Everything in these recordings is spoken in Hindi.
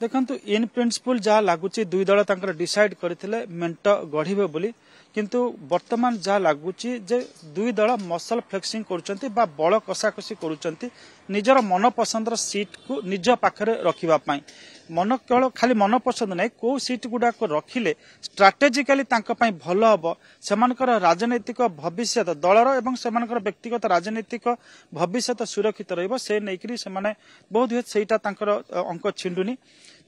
देखंतु इन प्रिंसिपल जहाँ लगुच दुई दल डिसाइड करते मेंट गढ़े बोली किंतु वर्तमान जहाँ लगुच दुई दल मसल फ्लेक्सिंग कर बल कषाकषि कर निजर मन पसंद सीट को निज पाखरे रखापी मन केवल खाली मन पसंद नहीं कौ सीट गुड़ाक रखिले स्ट्राटेजिकाली भल हम से राजनैतिक भविष्य दलर एवं से व्यक्तिगत राजनैतिक भविष्य सुरक्षित रही बहुत हुए से अंक छिंडुनी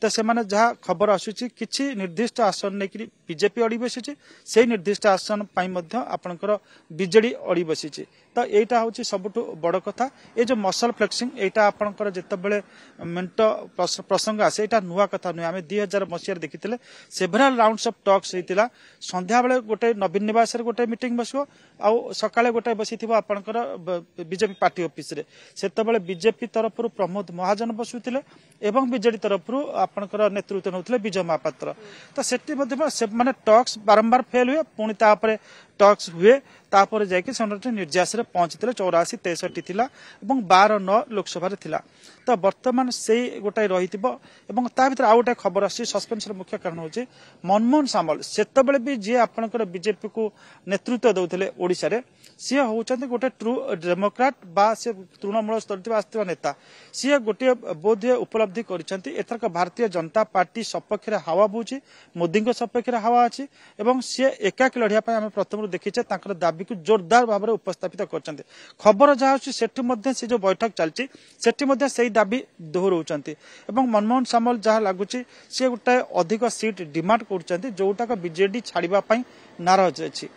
तो से जहाँ खबर आसूची किसी निर्दिष्ट आसन नहीं बीजेपी अड़ी बसी से निर्दिष्ट आसन आपणकर बीजेडी अड़ी बसी तो यहाँ हूँ सबुठ बड़ कथा ये जो मसल फ्लेक्सिंग यहाँ आपणकर जितेबाला मेंट प्रसंग आसे यहाँ नुआ कथा नुहे आम 2000 मसीह देखी सेभराल राउंड्स ऑफ टॉक्स होता संध्या बेले गोटे नवीन निवास गोटे मीटिंग बस सकाळे गोटे बसी आपणकर बीजेपी पार्टी ऑफिस रे सेतबेले बीजेपी तरफ प्रमोद महाजन बसुतिले एवं बीजेडी तरफ आपणकर नेतृत्व नौथिले विजय महापात्र तो सेठी माने टॉक्स बारंबार फेल हुए पुणी तापरे टॉक्स हुए तापर जाकि निर्यास पहुंची 84-63 थिला एवं 12-9 लोकसभा थिला तो वर्तमान से गोटाए रही भर आउ गोटे खबर आसी सस्पेंशन मुख्य कारण हूँ मनमोहन सामल सेतबेले भी जी आपणकर बीजेपी को नेतृत्व दौले ओडिशा रे सी होउछन्ते गोटे ट्रू डेमोक्राट बा से तृणमूल स्तर आसथिबा नेता सी गोटे बोध उपलब्धि करिसेंती एथरक भारतीय जनता पार्टी सपक्ष हावा बुझी मोदी सपक्ष हावा अच्छी एवं सी एकाकी लड़िया आम प्रथम देखीचे दाबी को जोरदार भाव में उपस्थापित कर खबर जहाँ से जो बैठक चलती से दाबी दोहराउछन्ती एवं मनमोहन सामल जहाँ लगुच सी गोटे अधिक सीट डिमांड कर जोटाक बीजेडी छाड़ापी नाराज अच्छी।